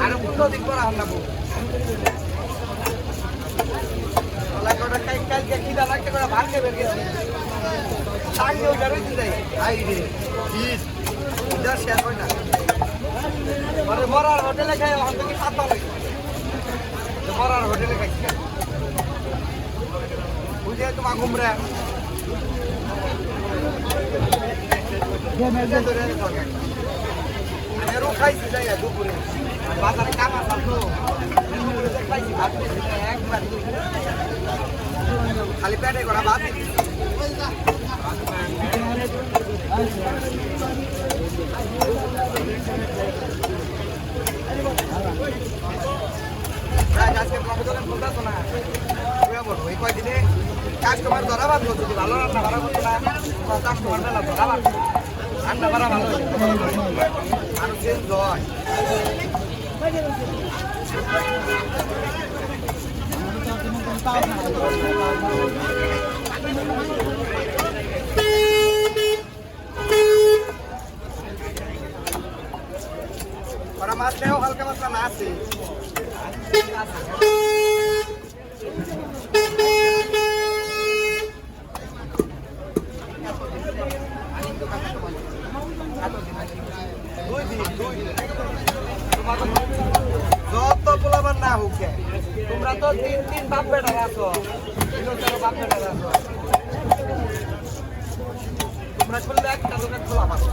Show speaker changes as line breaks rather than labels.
আরো 15 দিন পর আমরা কালকে খিদা লাগতে করে ভাত খেয়ে বের গেছি শাক ওইটা রয়েছে যাই আই রে শেষ হয় না মরার হোটেলে খাই ওখান থেকে 7 লাগে মরার হোটেলে খাইছি বুঝে তোমার ঘুমরা আমি খাইছি যাই দুপুরে বাজারে কামা থাকতো খাইছি ভাত একবার খালি পেটে করা ভাত আজকে প্রবচন বলতেছো না বলবো এই কয়দিনে কাস্টমার ধরা বাদ যদি ভালো রান্না করা করতো না কাস্টমার মেলা ধরা বাদ রান্না করা ভালো আর চেঞ্জ হয় ওরা মাছ দেও হালকা মাছটা না আছে যত পোলাবার না হোক তোমরা তো 3 বাপ বেটার আছো বাপ বেটার আছো তোমরা করলে একটা দোকান খোলা পাবো